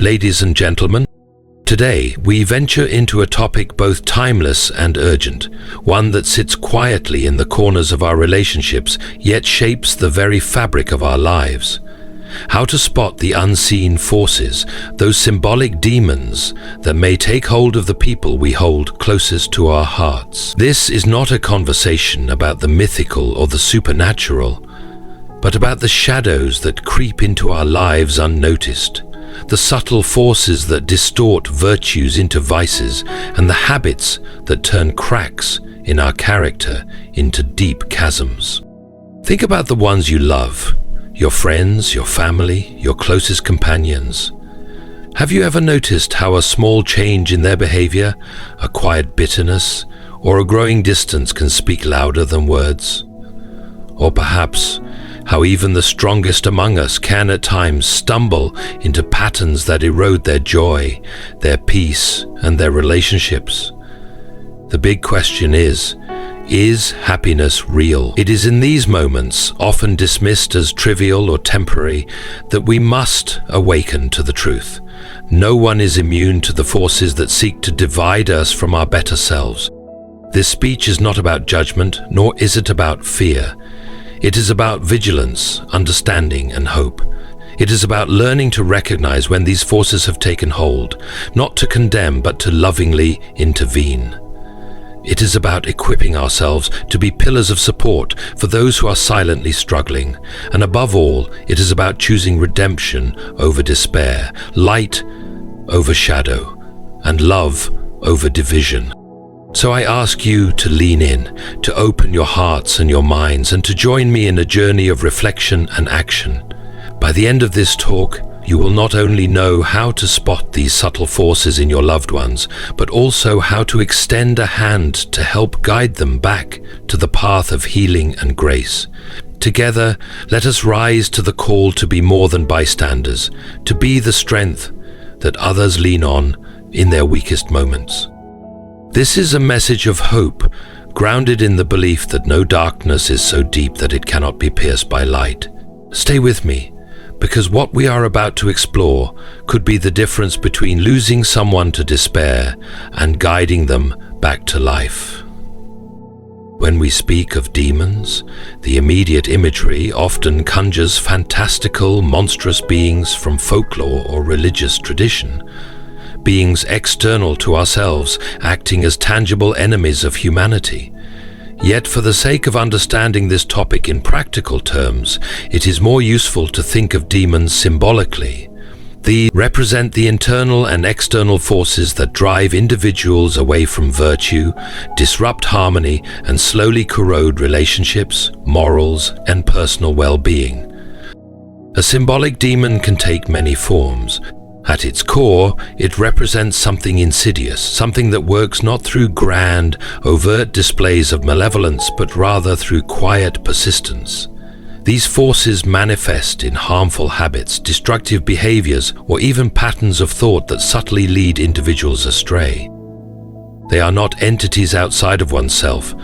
Ladies and gentlemen, today we venture into a topic both timeless and urgent, one that sits quietly in the corners of our relationships yet shapes the very fabric of our lives. How to spot the unseen forces, those symbolic demons that may take hold of the people we hold closest to our hearts. This is not a conversation about the mythical or the supernatural, but about the shadows that creep into our lives unnoticed, the subtle forces that distort virtues into vices, and the habits that turn cracks in our character into deep chasms. Think about the ones you love, your friends, your family, your closest companions. Have you ever noticed how a small change in their behavior, a quiet bitterness, or a growing distance can speak louder than words? Or perhaps how even the strongest among us can at times stumble into patterns that erode their joy, their peace, and their relationships? The big question is happiness real? It is in these moments, often dismissed as trivial or temporary, that we must awaken to the truth. No one is immune to the forces that seek to divide us from our better selves. This speech is not about judgment, nor is it about fear. It is about vigilance, understanding, and hope. It is about learning to recognize when these forces have taken hold, not to condemn, but to lovingly intervene. It is about equipping ourselves to be pillars of support for those who are silently struggling. And above all, it is about choosing redemption over despair, light over shadow, and love over division. So I ask you to lean in, to open your hearts and your minds, and to join me in a journey of reflection and action. By the end of this talk, you will not only know how to spot these subtle forces in your loved ones, but also how to extend a hand to help guide them back to the path of healing and grace. Together, let us rise to the call to be more than bystanders, to be the strength that others lean on in their weakest moments. This is a message of hope, grounded in the belief that no darkness is so deep that it cannot be pierced by light. Stay with me, because what we are about to explore could be the difference between losing someone to despair and guiding them back to life. When we speak of demons, the immediate imagery often conjures fantastical, monstrous beings from folklore or religious tradition. Beings external to ourselves, acting as tangible enemies of humanity. Yet for the sake of understanding this topic in practical terms, it is more useful to think of demons symbolically. These represent the internal and external forces that drive individuals away from virtue, disrupt harmony, and slowly corrode relationships, morals, and personal well-being. A symbolic demon can take many forms. At its core, it represents something insidious, something that works not through grand, overt displays of malevolence, but rather through quiet persistence. These forces manifest in harmful habits, destructive behaviors, or even patterns of thought that subtly lead individuals astray. They are not entities outside of oneself,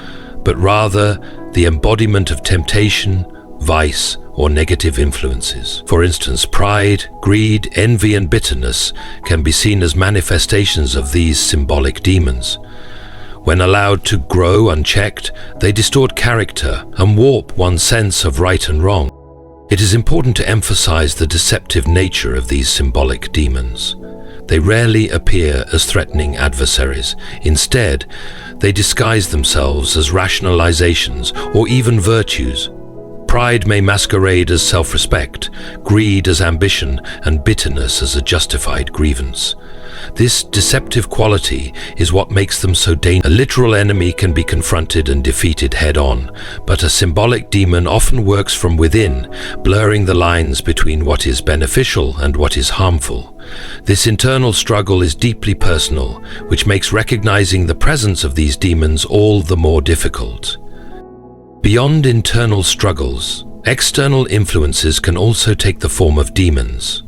but rather the embodiment of temptation, vice, or negative influences. For instance, pride, greed, envy, and bitterness can be seen as manifestations of these symbolic demons. When allowed to grow unchecked, they distort character and warp one's sense of right and wrong. It is important to emphasize the deceptive nature of these symbolic demons. They rarely appear as threatening adversaries. Instead, they disguise themselves as rationalizations or even virtues. Pride may masquerade as self-respect, greed as ambition, and bitterness as a justified grievance. This deceptive quality is what makes them so dangerous. A literal enemy can be confronted and defeated head-on, but a symbolic demon often works from within, blurring the lines between what is beneficial and what is harmful. This internal struggle is deeply personal, which makes recognizing the presence of these demons all the more difficult. Beyond internal struggles, external influences can also take the form of demons.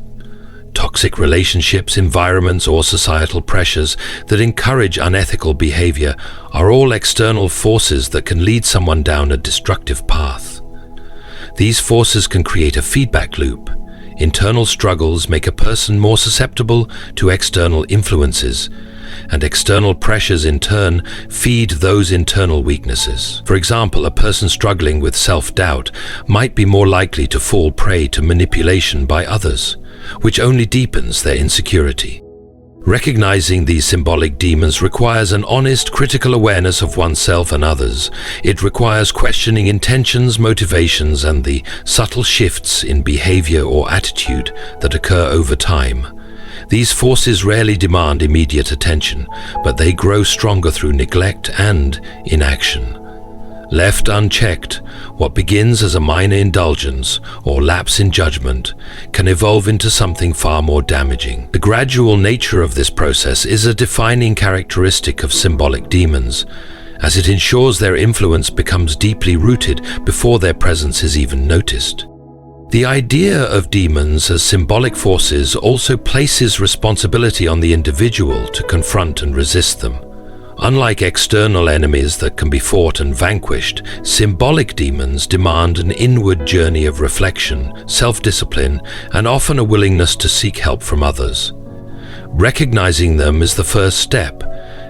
Toxic relationships, environments, or societal pressures that encourage unethical behavior are all external forces that can lead someone down a destructive path. These forces can create a feedback loop. Internal struggles make a person more susceptible to external influences, and external pressures in turn feed those internal weaknesses. For example, a person struggling with self-doubt might be more likely to fall prey to manipulation by others, which only deepens their insecurity. Recognizing these symbolic demons requires an honest, critical awareness of oneself and others. It requires questioning intentions, motivations, and the subtle shifts in behavior or attitude that occur over time. These forces rarely demand immediate attention, but they grow stronger through neglect and inaction. Left unchecked, what begins as a minor indulgence or lapse in judgment can evolve into something far more damaging. The gradual nature of this process is a defining characteristic of symbolic demons, as it ensures their influence becomes deeply rooted before their presence is even noticed. The idea of demons as symbolic forces also places responsibility on the individual to confront and resist them. Unlike external enemies that can be fought and vanquished, symbolic demons demand an inward journey of reflection, self-discipline, and often a willingness to seek help from others. Recognizing them is the first step,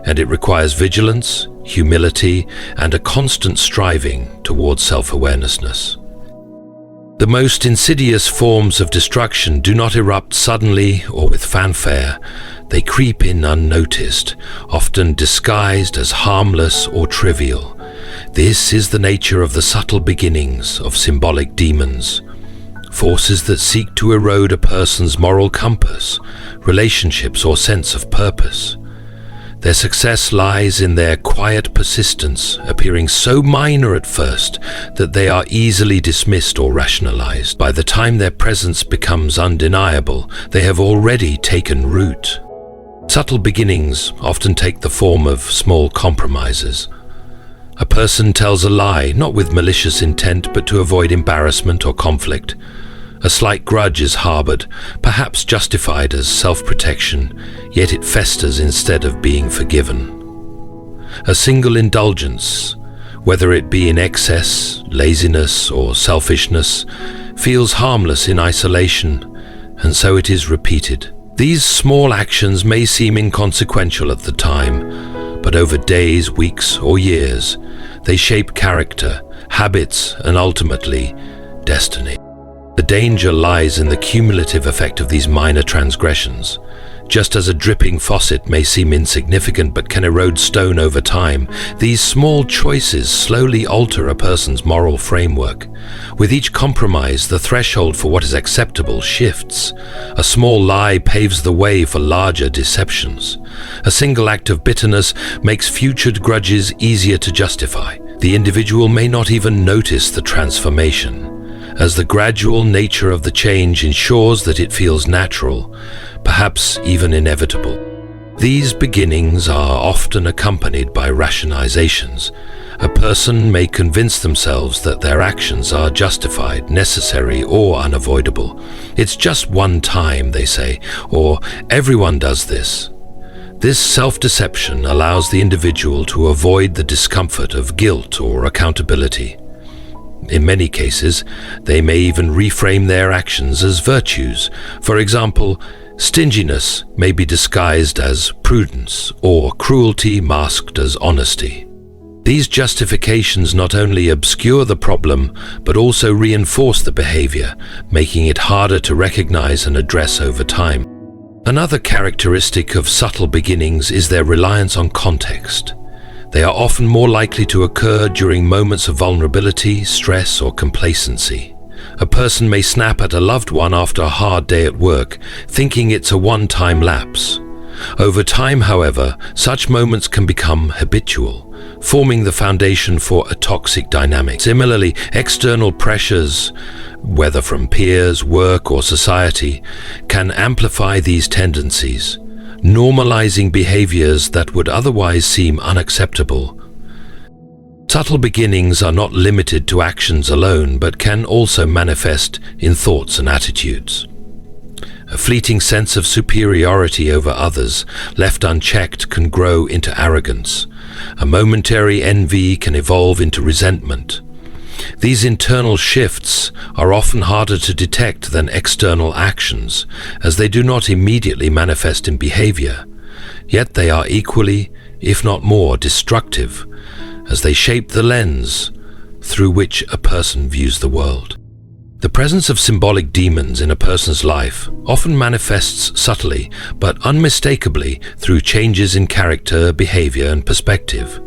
and it requires vigilance, humility, and a constant striving towards self-awareness. The most insidious forms of destruction do not erupt suddenly or with fanfare. They creep in unnoticed, often disguised as harmless or trivial. This is the nature of the subtle beginnings of symbolic demons, forces that seek to erode a person's moral compass, relationships, or sense of purpose. Their success lies in their quiet persistence, appearing so minor at first that they are easily dismissed or rationalized. By the time their presence becomes undeniable, they have already taken root. Subtle beginnings often take the form of small compromises. A person tells a lie, not with malicious intent, but to avoid embarrassment or conflict. A slight grudge is harbored, perhaps justified as self-protection, yet it festers instead of being forgiven. A single indulgence, whether it be in excess, laziness, or selfishness, feels harmless in isolation, and so it is repeated. These small actions may seem inconsequential at the time, but over days, weeks, or years, they shape character, habits, and ultimately, destiny. The danger lies in the cumulative effect of these minor transgressions. Just as a dripping faucet may seem insignificant but can erode stone over time, these small choices slowly alter a person's moral framework. With each compromise, the threshold for what is acceptable shifts. A small lie paves the way for larger deceptions. A single act of bitterness makes future grudges easier to justify. The individual may not even notice the transformation, as the gradual nature of the change ensures that it feels natural, perhaps even inevitable. These beginnings are often accompanied by rationalizations. A person may convince themselves that their actions are justified, necessary, or unavoidable. It's just one time, they say, or everyone does this. This self-deception allows the individual to avoid the discomfort of guilt or accountability. In many cases, they may even reframe their actions as virtues. For example, stinginess may be disguised as prudence, or cruelty masked as honesty. These justifications not only obscure the problem, but also reinforce the behavior, making it harder to recognize and address over time. Another characteristic of subtle beginnings is their reliance on context. They are often more likely to occur during moments of vulnerability, stress, or complacency. A person may snap at a loved one after a hard day at work, thinking it's a one-time lapse. Over time, however, such moments can become habitual, forming the foundation for a toxic dynamic. Similarly, external pressures, whether from peers, work, or society, can amplify these tendencies, normalizing behaviors that would otherwise seem unacceptable. Subtle beginnings are not limited to actions alone, but can also manifest in thoughts and attitudes. A fleeting sense of superiority over others, left unchecked, can grow into arrogance. A momentary envy can evolve into resentment. These internal shifts are often harder to detect than external actions, as they do not immediately manifest in behavior. Yet they are equally, if not more, destructive, as they shape the lens through which a person views the world. The presence of symbolic demons in a person's life often manifests subtly but unmistakably through changes in character, behavior, and perspective.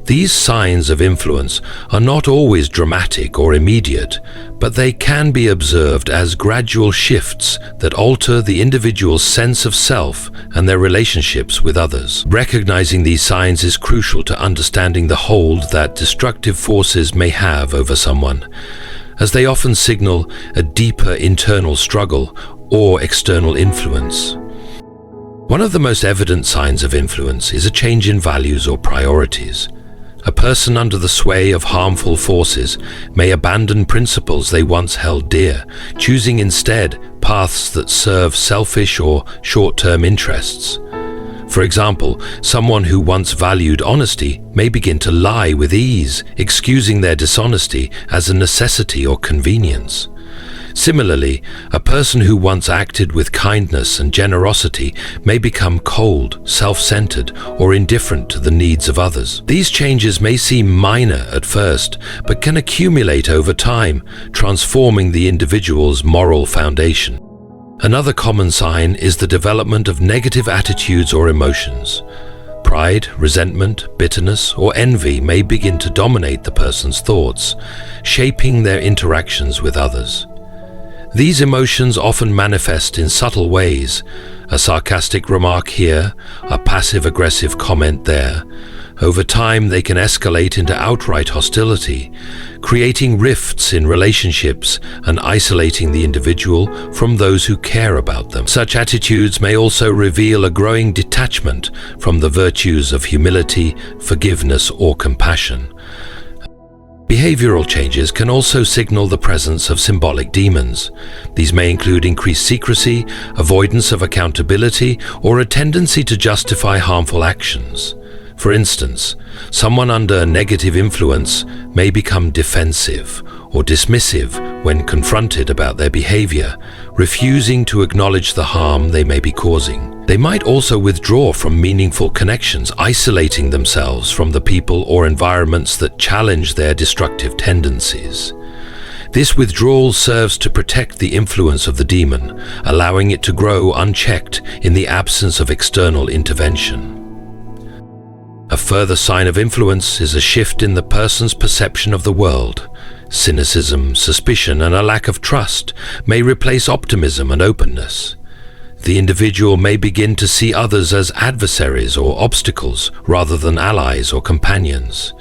These signs of influence are not always dramatic or immediate, but they can be observed as gradual shifts that alter the individual's sense of self and their relationships with others. Recognizing these signs is crucial to understanding the hold that destructive forces may have over someone, as they often signal a deeper internal struggle or external influence. One of the most evident signs of influence is a change in values or priorities. A person under the sway of harmful forces may abandon principles they once held dear, choosing instead paths that serve selfish or short-term interests. For example, someone who once valued honesty may begin to lie with ease, excusing their dishonesty as a necessity or convenience. Similarly, a person who once acted with kindness and generosity may become cold, self-centered, or indifferent to the needs of others. These changes may seem minor at first, but can accumulate over time, transforming the individual's moral foundation. Another common sign is the development of negative attitudes or emotions. Pride, resentment, bitterness, or envy may begin to dominate the person's thoughts, shaping their interactions with others. These emotions often manifest in subtle ways: a sarcastic remark here, a passive-aggressive comment there. Over time, they can escalate into outright hostility, creating rifts in relationships and isolating the individual from those who care about them. Such attitudes may also reveal a growing detachment from the virtues of humility, forgiveness, or compassion. Behavioral changes can also signal the presence of symbolic demons. These may include increased secrecy, avoidance of accountability, or a tendency to justify harmful actions. For instance, someone under negative influence may become defensive or dismissive when confronted about their behavior, refusing to acknowledge the harm they may be causing. They might also withdraw from meaningful connections, isolating themselves from the people or environments that challenge their destructive tendencies. This withdrawal serves to protect the influence of the demon, allowing it to grow unchecked in the absence of external intervention. A further sign of influence is a shift in the person's perception of the world. Cynicism, suspicion, and a lack of trust may replace optimism and openness. The individual may begin to see others as adversaries or obstacles rather than allies or companions.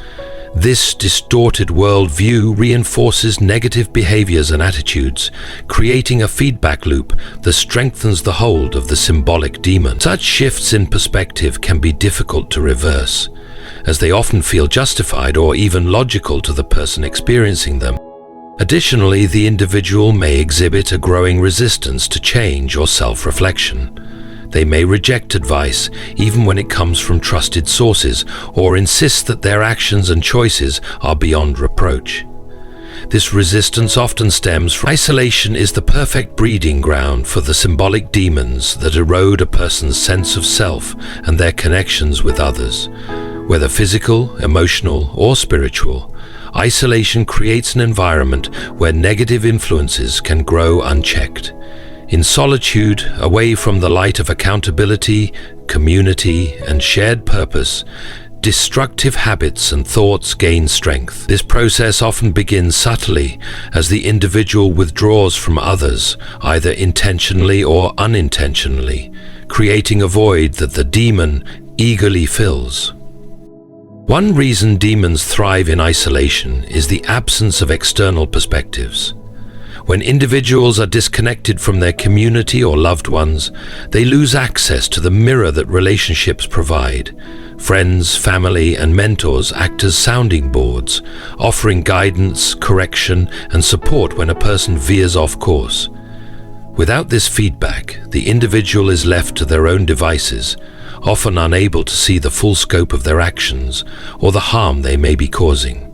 This distorted worldview reinforces negative behaviors and attitudes, creating a feedback loop that strengthens the hold of the symbolic demon. Such shifts in perspective can be difficult to reverse, as they often feel justified or even logical to the person experiencing them. Additionally, the individual may exhibit a growing resistance to change or self-reflection. They may reject advice, even when it comes from trusted sources, or insist that their actions and choices are beyond reproach. This resistance often stems from isolation is the perfect breeding ground for the symbolic demons that erode a person's sense of self and their connections with others. Whether physical, emotional, or spiritual, isolation creates an environment where negative influences can grow unchecked. In solitude, away from the light of accountability, community, and shared purpose, destructive habits and thoughts gain strength. This process often begins subtly as the individual withdraws from others, either intentionally or unintentionally, creating a void that the demon eagerly fills. One reason demons thrive in isolation is the absence of external perspectives. When individuals are disconnected from their community or loved ones, they lose access to the mirror that relationships provide. Friends, family, and mentors act as sounding boards, offering guidance, correction, and support when a person veers off course. Without this feedback, the individual is left to their own devices, often unable to see the full scope of their actions or the harm they may be causing.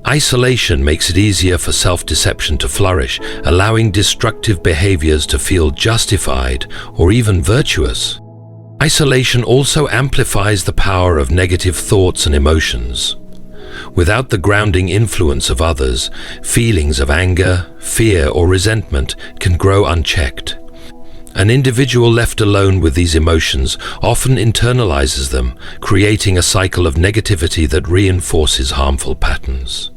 Isolation makes it easier for self-deception to flourish, allowing destructive behaviors to feel justified or even virtuous. Isolation also amplifies the power of negative thoughts and emotions. Without the grounding influence of others, feelings of anger, fear, or resentment can grow unchecked. An individual left alone with these emotions often internalizes them, creating a cycle of negativity that reinforces harmful patterns.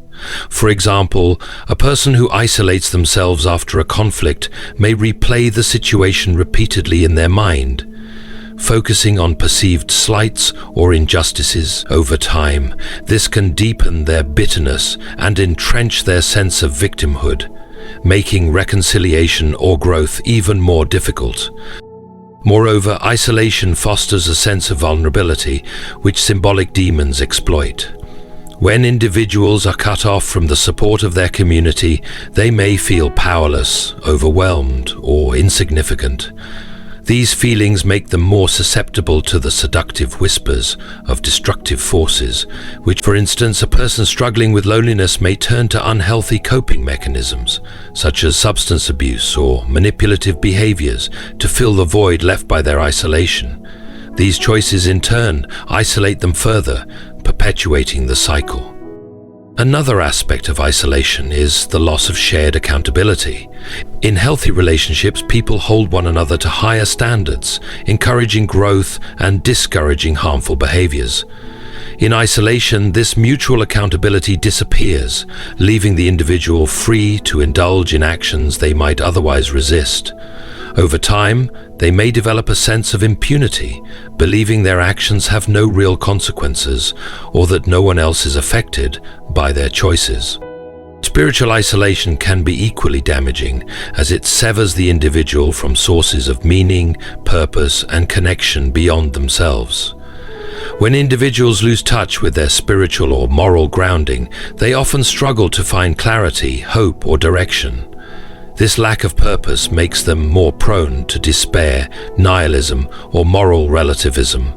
For example, a person who isolates themselves after a conflict may replay the situation repeatedly in their mind, focusing on perceived slights or injustices. Over time, this can deepen their bitterness and entrench their sense of victimhood, making reconciliation or growth even more difficult. Moreover, isolation fosters a sense of vulnerability, which symbolic demons exploit. When individuals are cut off from the support of their community, they may feel powerless, overwhelmed, or insignificant. These feelings make them more susceptible to the seductive whispers of destructive forces, which, for instance, a person struggling with loneliness may turn to unhealthy coping mechanisms, such as substance abuse or manipulative behaviors, to fill the void left by their isolation. These choices, in turn, isolate them further, perpetuating the cycle. Another aspect of isolation is the loss of shared accountability. In healthy relationships, people hold one another to higher standards, encouraging growth and discouraging harmful behaviors. In isolation, this mutual accountability disappears, leaving the individual free to indulge in actions they might otherwise resist. Over time, they may develop a sense of impunity, believing their actions have no real consequences or that no one else is affected by their choices. Spiritual isolation can be equally damaging, as it severs the individual from sources of meaning, purpose, and connection beyond themselves. When individuals lose touch with their spiritual or moral grounding, they often struggle to find clarity, hope, or direction. This lack of purpose makes them more prone to despair, nihilism, or moral relativism,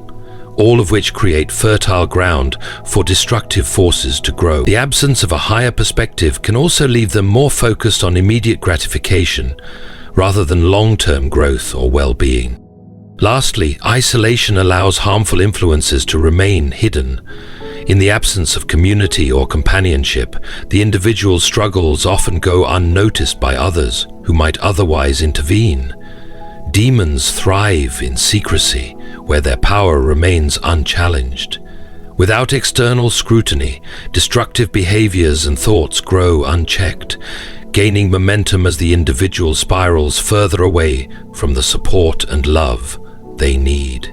all of which create fertile ground for destructive forces to grow. The absence of a higher perspective can also leave them more focused on immediate gratification, rather than long-term growth or well-being. Lastly, isolation allows harmful influences to remain hidden. In the absence of community or companionship, the individual's struggles often go unnoticed by others who might otherwise intervene. Demons thrive in secrecy, where their power remains unchallenged. Without external scrutiny, destructive behaviors and thoughts grow unchecked, gaining momentum as the individual spirals further away from the support and love they need.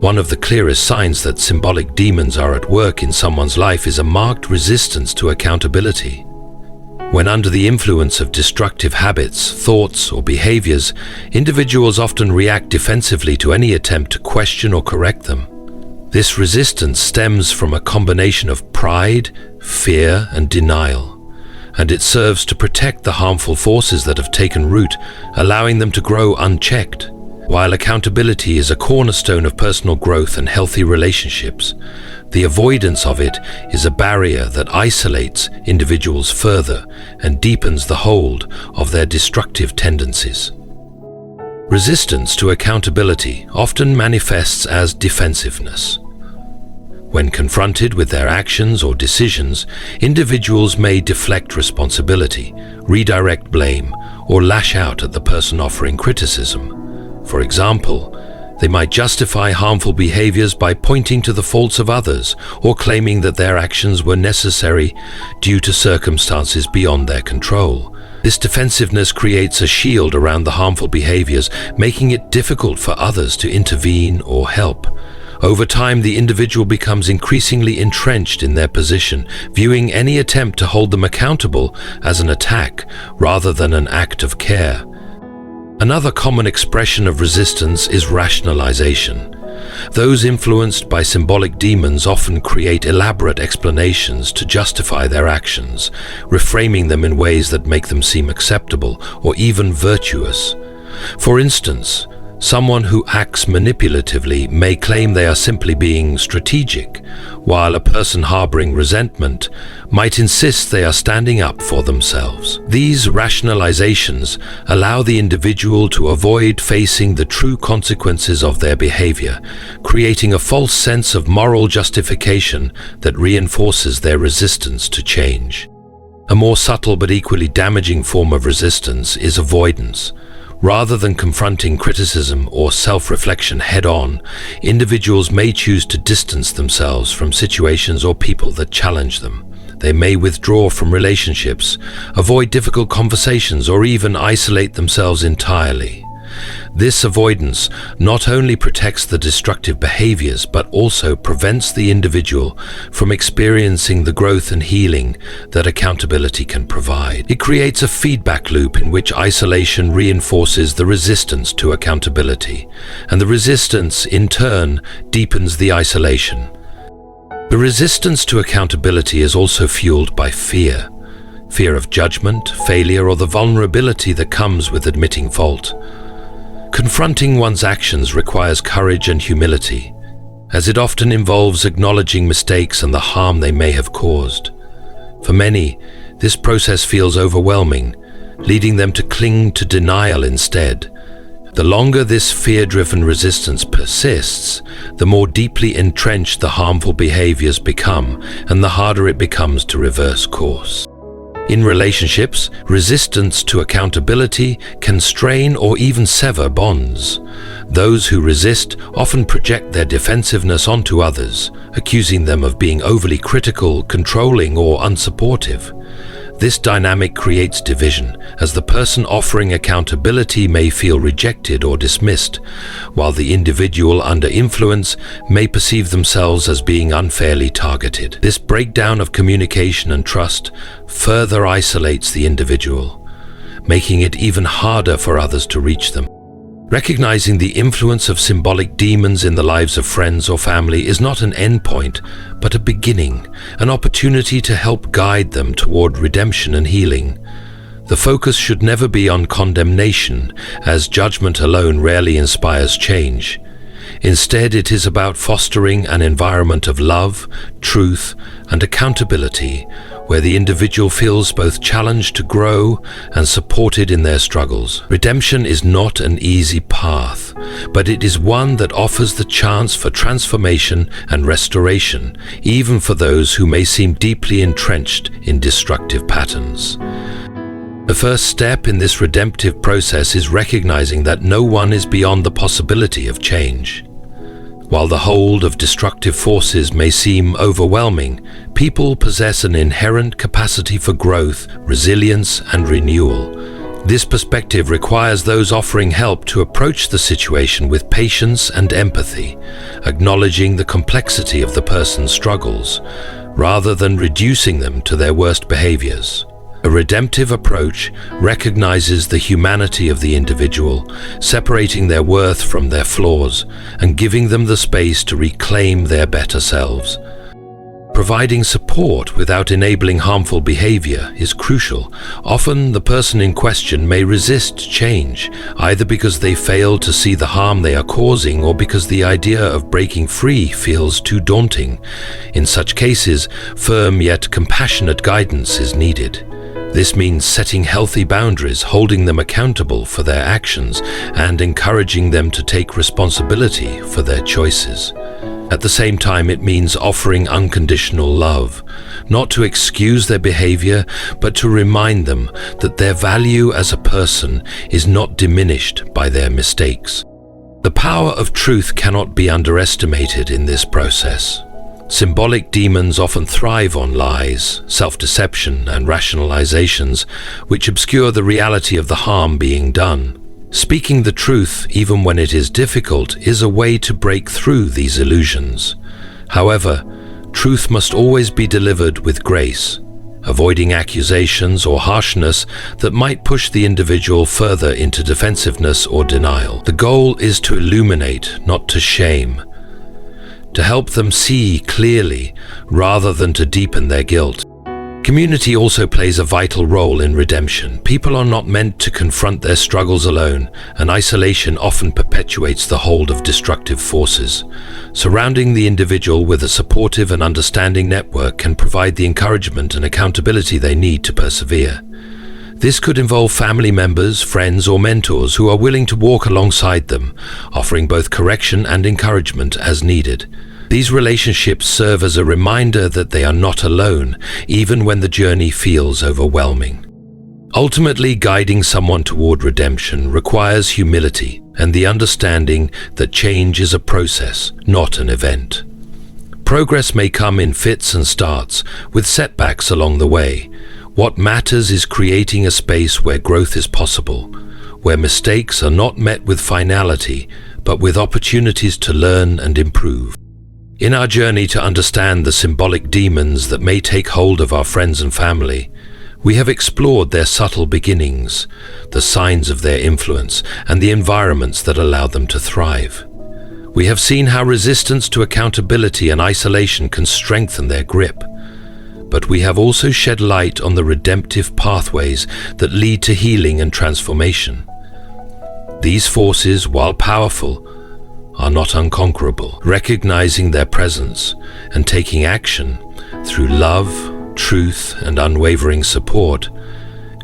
One of the clearest signs that symbolic demons are at work in someone's life is a marked resistance to accountability. When under the influence of destructive habits, thoughts, or behaviors, individuals often react defensively to any attempt to question or correct them. This resistance stems from a combination of pride, fear, and denial, and it serves to protect the harmful forces that have taken root, allowing them to grow unchecked. While accountability is a cornerstone of personal growth and healthy relationships, the avoidance of it is a barrier that isolates individuals further and deepens the hold of their destructive tendencies. Resistance to accountability often manifests as defensiveness. When confronted with their actions or decisions, individuals may deflect responsibility, redirect blame, or lash out at the person offering criticism. For example, they might justify harmful behaviors by pointing to the faults of others or claiming that their actions were necessary due to circumstances beyond their control. This defensiveness creates a shield around the harmful behaviors, making it difficult for others to intervene or help. Over time, the individual becomes increasingly entrenched in their position, viewing any attempt to hold them accountable as an attack rather than an act of care. Another common expression of resistance is rationalization. Those influenced by symbolic demons often create elaborate explanations to justify their actions, reframing them in ways that make them seem acceptable or even virtuous. For instance, Someone who acts manipulatively may claim they are simply being strategic, while a person harboring resentment might insist they are standing up for themselves. These rationalizations allow the individual to avoid facing the true consequences of their behavior, creating a false sense of moral justification that reinforces their resistance to change. A more subtle but equally damaging form of resistance is avoidance. Rather than confronting criticism or self-reflection head-on, individuals may choose to distance themselves from situations or people that challenge them. They may withdraw from relationships, avoid difficult conversations, or even isolate themselves entirely. This avoidance not only protects the destructive behaviors, but also prevents the individual from experiencing the growth and healing that accountability can provide. It creates a feedback loop in which isolation reinforces the resistance to accountability, and the resistance, in turn, deepens the isolation. The resistance to accountability is also fueled by fear. Fear of judgment, failure, or the vulnerability that comes with admitting fault. Confronting one's actions requires courage and humility, as it often involves acknowledging mistakes and the harm they may have caused. For many, this process feels overwhelming, leading them to cling to denial instead. The longer this fear-driven resistance persists, the more deeply entrenched the harmful behaviors become, and the harder it becomes to reverse course. In relationships, resistance to accountability can strain or even sever bonds. Those who resist often project their defensiveness onto others, accusing them of being overly critical, controlling, or unsupportive. This dynamic creates division, as the person offering accountability may feel rejected or dismissed, while the individual under influence may perceive themselves as being unfairly targeted. This breakdown of communication and trust further isolates the individual, making it even harder for others to reach them. Recognizing the influence of symbolic demons in the lives of friends or family is not an endpoint, but a beginning, an opportunity to help guide them toward redemption and healing. The focus should never be on condemnation, as judgment alone rarely inspires change. Instead, it is about fostering an environment of love, truth, and accountability, where the individual feels both challenged to grow and supported in their struggles. Redemption is not an easy path, but it is one that offers the chance for transformation and restoration, even for those who may seem deeply entrenched in destructive patterns. The first step in this redemptive process is recognizing that no one is beyond the possibility of change. While the hold of destructive forces may seem overwhelming, people possess an inherent capacity for growth, resilience, and renewal. This perspective requires those offering help to approach the situation with patience and empathy, acknowledging the complexity of the person's struggles, rather than reducing them to their worst behaviors. A redemptive approach recognizes the humanity of the individual, separating their worth from their flaws and giving them the space to reclaim their better selves. Providing support without enabling harmful behavior is crucial. Often, the person in question may resist change, either because they fail to see the harm they are causing or because the idea of breaking free feels too daunting. In such cases, firm yet compassionate guidance is needed. This means setting healthy boundaries, holding them accountable for their actions, and encouraging them to take responsibility for their choices. At the same time, it means offering unconditional love, not to excuse their behavior, but to remind them that their value as a person is not diminished by their mistakes. The power of truth cannot be underestimated in this process. Symbolic demons often thrive on lies, self-deception, and rationalizations, which obscure the reality of the harm being done. Speaking the truth, even when it is difficult, is a way to break through these illusions. However, truth must always be delivered with grace, avoiding accusations or harshness that might push the individual further into defensiveness or denial. The goal is to illuminate, not to shame, to help them see clearly rather than to deepen their guilt. Community also plays a vital role in redemption. People are not meant to confront their struggles alone, and isolation often perpetuates perpetuates the hold of destructive forces. Surrounding the individual with a supportive and understanding network can provide the encouragement and accountability they need to persevere. This could involve family members, friends, or mentors who are willing to walk alongside them, offering both correction and encouragement as needed. These relationships serve as a reminder that they are not alone, even when the journey feels overwhelming. Ultimately, guiding someone toward redemption requires humility and the understanding that change is a process, not an event. Progress may come in fits and starts, with setbacks along the way. What matters is creating a space where growth is possible, where mistakes are not met with finality, but with opportunities to learn and improve. In our journey to understand the symbolic demons that may take hold of our friends and family, we have explored their subtle beginnings, the signs of their influence, and the environments that allow them to thrive. We have seen how resistance to accountability and isolation can strengthen their grip. But we have also shed light on the redemptive pathways that lead to healing and transformation. These forces, while powerful, are not unconquerable. Recognizing their presence and taking action through love, truth, and unwavering support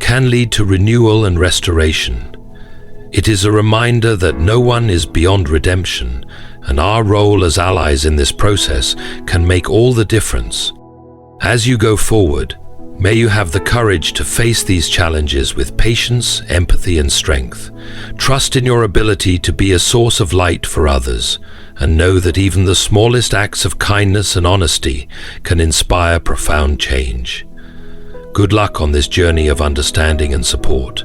can lead to renewal and restoration. It is a reminder that no one is beyond redemption, and our role as allies in this process can make all the difference. As you go forward, may you have the courage to face these challenges with patience, empathy, and strength. Trust in your ability to be a source of light for others, and know that even the smallest acts of kindness and honesty can inspire profound change. Good luck on this journey of understanding and support,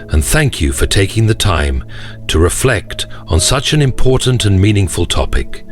and thank you for taking the time to reflect on such an important and meaningful topic.